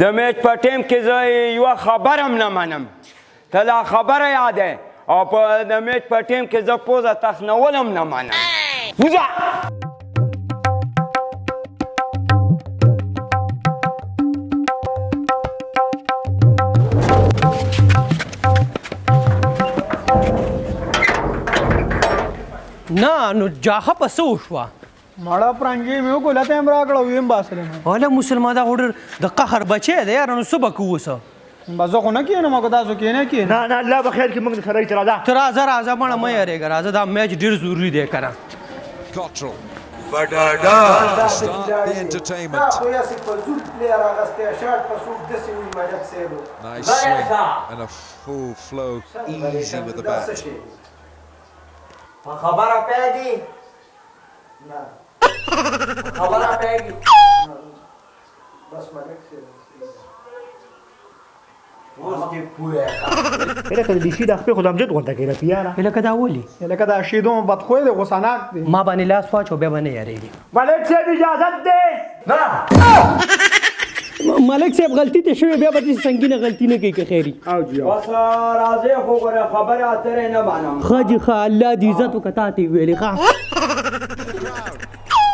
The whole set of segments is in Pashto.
د میچ په ټیم کې زه یوه خبره هم نه منم ته دا خبره یاده او په د میچ په ټیم کې زه پوزه تخنول هم نه منم وځه نه نو جاخه په څه وشوه مړه پرنګي مې وکړله ته یې هم راکړه ویم باسلم هله مسلمان دا خو ډېر د قهر بچی دی یاره نو څه به کوو اوسه بس زه خو نه کښېنم که تاسو کښېنئ کښېنئ نه نه الله به خیر کړي موږ سره یې ته راځه ته راځه راځه مړه مه یارېږه راځه دا میچ ډېر ضروري دی که نه Start the entertainment. Nice swing and a full flow, easy with the bat. خبره پیږي خبره پیږي بس ملک سے لکه د شي د خپې خو د امجد غونډه کوي لکه یاره لکه دا ولي لکه دا شیدو بدخوی دی غوسناک دی ما باندې لاس واچو بیا به نه یارېږي ملک صاحب اجازت دی ملک صاحب غلطي ته شوې بیا به داسې سنګینه غلطي نه کوي که خیري او جی بس راځئ خو ګوره خبرې اترې نه منم ښه جي ښه الله دې عزت وکړه تا ته یې ویلې ښه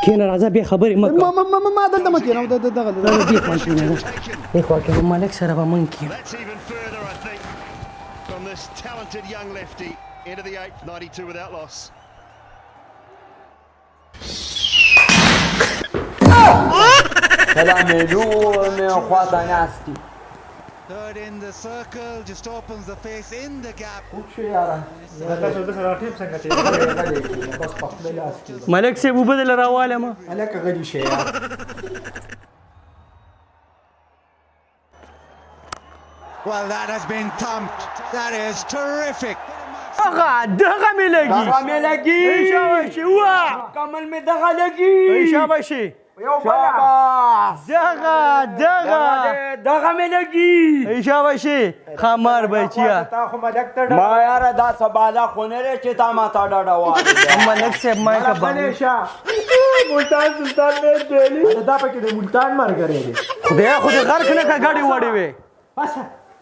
کښېنه راځه بیا خبرې مه کوه ما دلته مه کښېنم دغه راځه دې خوا کښېنه دې خوا کښېنه ملک سره به موږ کښېنو That's even further, I think, from this talented young lefty into the 8th, 92 without loss. سلامېلو خواته ناستي Third in the circle, just opens the face in the gap. تاسو د سره ټیم څنګه چې ملک صاحب اوبه دله راوالم هلکه غلي شي یار Well, that has been thumped. That is terrific. هغه دغه مې لګي دغه مې لګي شاباشي وا کمل مې دغه لګي شاباشي شاباش دغه مې لګي شاباشي خمار بچیا تا خو ملک ته ما یاره دا سباله خو نه دی چې تا ما ته ډډه وایي ملک صاحب ما که باندې ملتان سلطان نه دیلی دا پکې د ملتان مرګري دی خدای خو دې غرق نه کا ګاډي وړي وي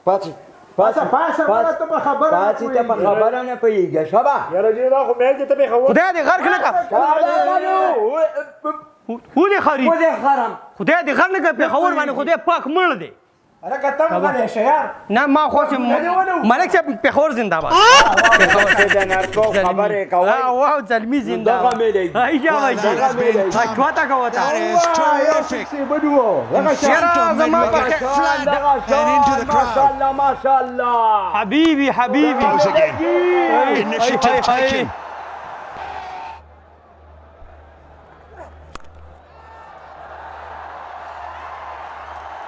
پاتې پاسه ته په خبره پاتې ته په خبره نه پوهېږې شبه یاره جی دا خو میچ ته به خبر خدای دې غرق نه کا ولې خري خرم خدای دې غرق نه کا پېښور باندې خدای پاک مړ دی هلکه ته مه غلی شه یار نه ما خو ملک صاحب پېښور زنده باد د نرکو خبرې کوئ واو زلمی زنده دغه مې لګي کوته کوته That is terrific. زما په And into the crowd. ماشاءالله حبيبي Goes again. Initiative taken.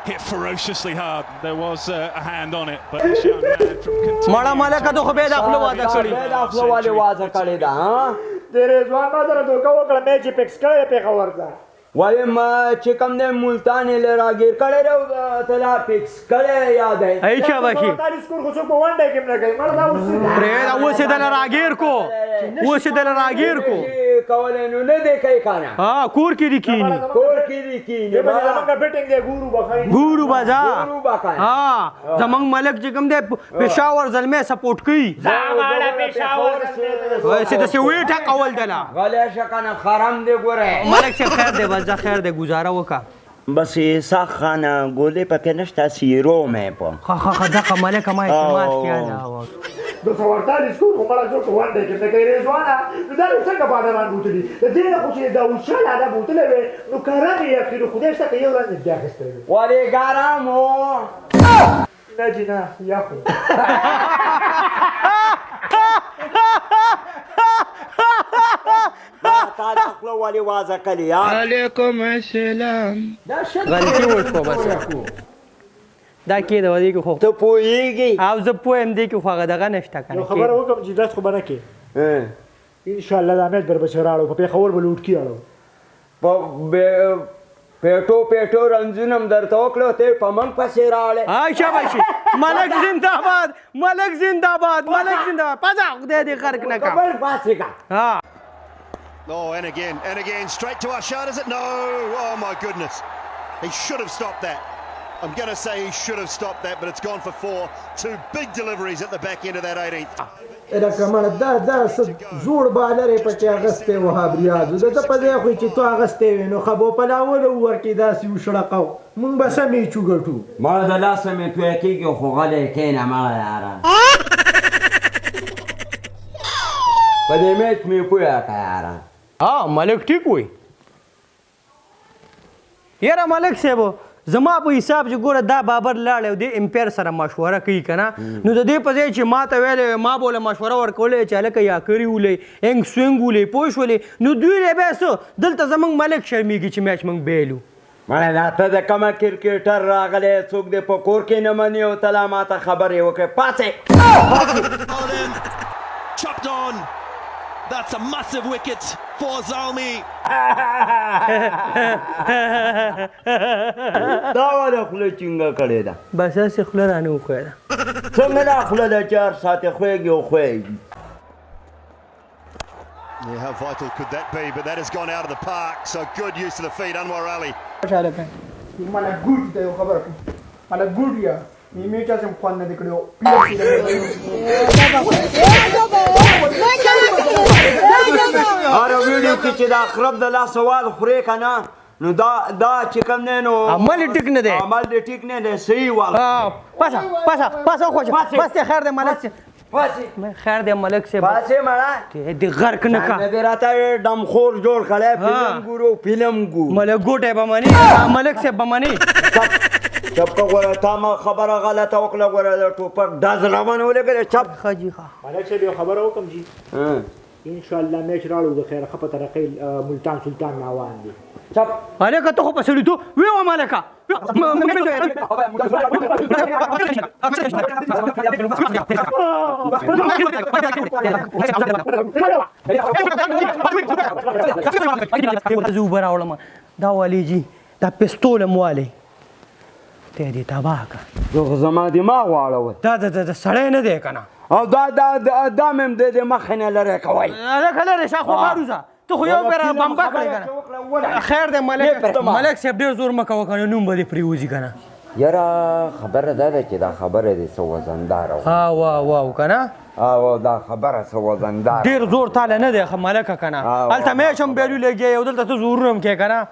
Hit ferociously hard. There was a hand on it, but this young man from Kentucky. مړه ملکه ته خو به داخله واده کړي د خپل والي واده کړی دا ها د رضوان ما سره دوکه وکړه میچ یې فکس کړی پېښور ته وایي ما چې کوم دی ملتان یې له راګیر کړی دی او ته لا فکس کړی یاد دی ای شاباشي 45 سکور خو څوک په ون ډے کې نه کوي مړه دا اوس پرېږده اوس یې دله راګیر کو کولی نو نه دی کوي که نه ها کور کې دي کینی کور کې دي کینې به زمونږ بیټینګ دی ګورو به ښایي ګورو بازا ګورو به کوي ها زمونږ ملک چې کوم دی پېښور زلمی سپورټ کوي چې داسې ویې ټکول دله غلی شه که نه خرم دی ګوره ملک صاحب خیر دی بس خیر دی گزاره وکړه بس ساخانه ګولې پکې نشته سیرو مې په ښه دغه ملکه ما اعتماد کړله 248 سکور خو مړه څوک په ون ډے کې نه کوي رضوانه نو دا نو څنګه بادران بوتلي د دې نه خو چې دا اوچاله ده بوتلی وې نو کرم یې اخري خدای شته که یو ورځ نږدې اخیستی وي ولې ګرم و نه جي نه یخ و تا د خوله ولې وازه کړې یار علیکم السلام غلطي وشوه بس دا کې د ودې کې خو ته پوهېږي او زه پوهم دی کې خو هغه دغه نشته که یو نه خبره وکړم چې داس خو به نه کې انشاءالله دا میچ بر به چې راړو په پېښور به لوټ کي اړو پیټو رنځونه م درته وکړو ته په موږ پسې راوړې شاباشي ملک زنده‌باد ملک زنده‌باد ملک زنده‌باد پځه خدای دې غرق نه کا خبر پاسېږه ها Oh, and again, straight to Ashar, is it? No! Oh, my goodness. He should have stopped that. I'm going to say he should have stopped that, but it's gone for 4. 2 big deliveries at the back end of that 18th. دا کمال دا زوړ بالر په چې اغسته وهاب ریاض د په ځای خو چې تو اغسته وینو خبو په لاول ورکی داسې وشړقاو مونږ به سمې چوغټو ما د لاسه مې توی کېږي خو غلی کښېنه ما یاره په دې میچ مې پوهه که یاره ملک ټیک وي یاره ملک صاحب زما په حساب چې ګوره دا بابر لاړی او دې امپیر سره مشوره کوي که نه نو د دې په ځای چې ما ته ویلی ما به له مشوره ورکولی چې هلکه یا کړي ولئ انګ سوینګ ولئ پوه شولې نو دوی لی بیا څه دلته زموږ ملک شرمېږي چې میچ موږ بیلو مړه دا ته د کومه کرکټر راغلی څوک دې په کور کې نه مني او ته لا ما ته خبرې وکړې پاڅې Chopped on. That's a massive wicket for Zalmi. دا والا خوله چینګه کړې ده بس هسې خوله رانه وښویه ده څنګه دا خوله ده چې هر ساعت یې خوږي او خوږي Yeah, how vital could that be? But that has gone out of the park. So good use of the feet, Anwar Ali. مله ګوډ ته یو خبر کوم مله ګوډ یا نیمه چا سم خوان نه دکړو هر ویډیو کې چې دا خراب د لاس سوال خورې که نه نو دا چې کوم دی نو عمل یې ټیک نه دی عمل دې ټیک نه دی صحیح وال پاسه وخوشه بس دې خیر دی ملک صاحب خیر دی ملک صاحب پاسې مړه دې غرق نه کا نه دې راته ډمخور جوړ کړی فلم ګورو فلم ګو ملک ګوټی به مني ملک صاحب به مني چپ که غوره تا ما خبره غلطه وکړه غوره د ټوپک ډز راونه ولګېدې چپ ښه جي ښه ملک صاحب یو خبره وکړم جي ان شاء الله میچ راړو د خیر ښه په طریقې ملتان سلطان ناوان دي چپ هلکه ته خو په سړي تو ویوه ملکه زه اوبه راوړم دا والی جي دا پستول م والی ته یې دې تباه کړه زما دماغ واړول دا سړی نه دی که نه او دا مې د مخې نه لرې کوئ هلکه لرې شاخوا باروزه ته خو یو بېره بمبه کړې که نه خیر دی ملک صاحب ډېر زور مه کوه که نه نوم به دې پرېوځي که نه یاره خبره دا ده چې دا خبره دې څه وزنداره واو که نه دا خبره څه وزنداره ډېر زور تاله نه دی ملکه که نه هلته میچ هم بیلو لګیا او دلته ته زورونه هم کوې که نه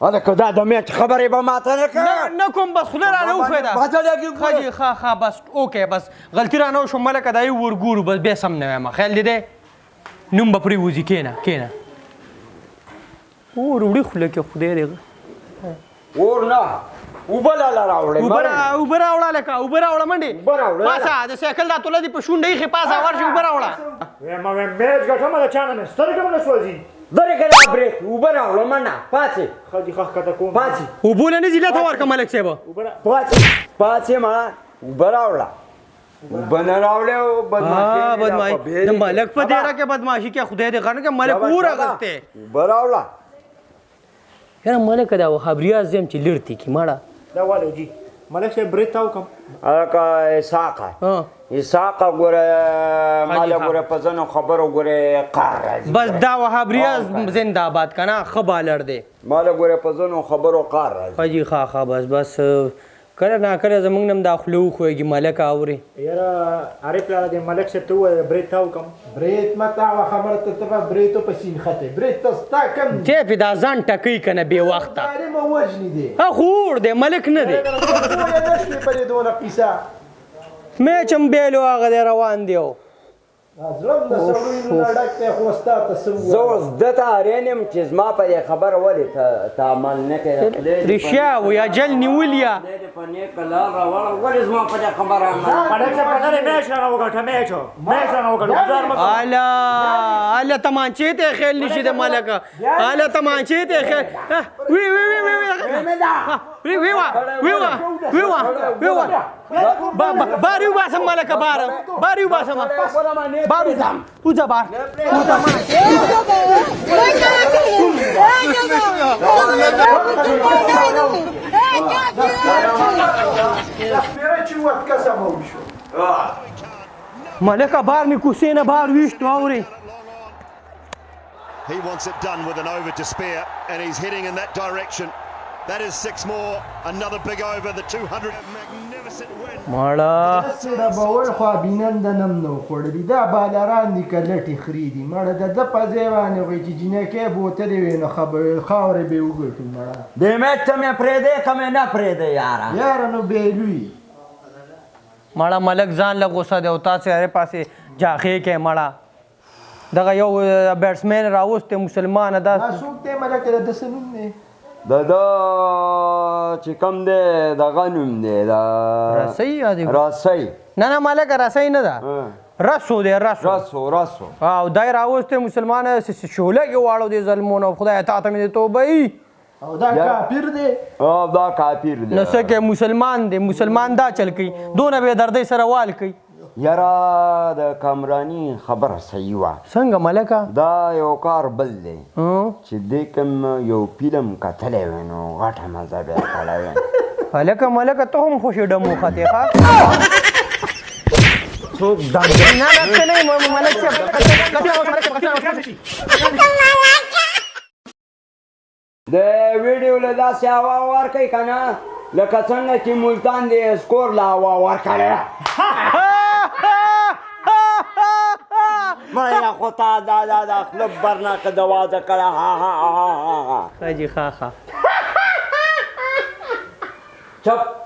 هلکه دا د میچ خبرې به ماته نه کوې نه کوم بس خوله رانه وښویده ښه جي ښه بس اوکې بس غلطي رانه وشوه ملکه دا یو ورګورو بس بیا سم نه وایم خیال دې دی نوم به پرېوځي کښېنه اور وړي خوله کې خدای دې اور نه اوبه لاله راوړې اوبه راوړه لکه اوبه راوړه منډې پاسه د سایکل دا توله دې په شونډه ایښې پاسه ورشي اوبه راوړه میچ ګټمه د چا نه مې سترګې مې نه سوځي درې کړه بریک اوبه راوړه منډه پاڅې ښه جي ښه ښکته کوم پاڅې اوبو نه ځي لته ورکړه ملک صاحب پاڅې مړه اوبه راوړه اوبه نه راوړې او بدماشي د ملک په دیره کې بدماشي کې خدای دې غرنه کې ملک اور اغستی اوبه راوړه یاره ملک دا وهاب ریاض یم چې لړتي کې مړه دا والو جي ملک صاحب برید تا وکړم هلکه اسحاقه ګوره ماله ګوره په ځینو خبرو ګوره قهر راځي بس دا وهاب ریاض زنده آباد که نه ښه بالر دی ماله ګوره په ځینو خبرو قهر راځي ښه جي ښه بس کله ناکله زموږ نه هم دا خوله وښویږي ملک اوري یاره عارف لاله دې ملک صاحب ته ووایه برید تا وکړم برید مه تا هغه خبره ته ته به بریدو په سین خطی برید ته ستا کم دی ټیپې دا ځان ټکوي که نه بې وخته سارې مه وژني دی خو اور دی ملک نه دی پوهه نه شوې په دې دونه قیسه میچ هم بیلو هغه دی روان دی زړه د سړیو نه ډک دی خو ستا ته څه زه اوس ده ته حیران یم چې زما په دې خبره ولې ته عمل نه کوې رښتیا وي اجل نیول یا خدای دې په نیکه لار راوړه ولې زما په دې خبره عمل ملک صاحب په لرې میچ رانه وګټه میچ رانه وګټه ګزار مه کوه اله تمانچې ته خیل نشي د ملکه اله تمانچې ته خیل ویوا باری وباسم ملکه باری وباسم بارو وځه بار سپېره چې وت قسمه وشو ملکه بار می کوسې نه بار ویشتو اورې He wants it done with an over to spare, and he's heading in that direction. That is 6 more, another big over, the 200. Magnificent win. ماړه سره به وړ خوا بینندنم نو خوړلي دا بالران دي که لټې خري دي مړه د ده په ځای باندې وایي چې جینکۍ بوتلې وي نو خاورې به یې وګټو مړه دې میچ ته مې پرېږدې که مې نه پرېږدې یاره یاره نو بېلوي مړه ملک ځان له غوسه دی او تاسې هرې پاسې جاخې کې مړه دغه یو بیټسمین راوستی مسلمانه دا دا څوک دی ملک د ده څه نوم دی د ده چې کوم دی دغه نوم دی د رسۍ یادې رسۍ نه نه ملکه رسۍ نه ده رسو دی رسو او دای راوستی مسلمانه شوله کې واړو دی ظلمونه خدای تا ته مې د توبه او دا کافر دی او دا کافر دی نو څه کې مسلمان دی مسلمان دا چل کوي دونه بې دردۍ سره وال کوي یاره د کامراني خبره صحیح وه څنګه ملکه دا یو کار بل دی چې دې کوم یو فلم کتلی وی نو غټه مزه به یې کړی وی هلکه ملکه ته هم خوشې ډم وختې ښه څوک نه نه څه نه ملک صاحب د ویډیو له داسې هوا ورکوي که نه لکه څنګه چې ملتان د سکور له هوا ورکړی مړی خو تا دا خلب برناکه د واده کړه ښه جي ښه چپ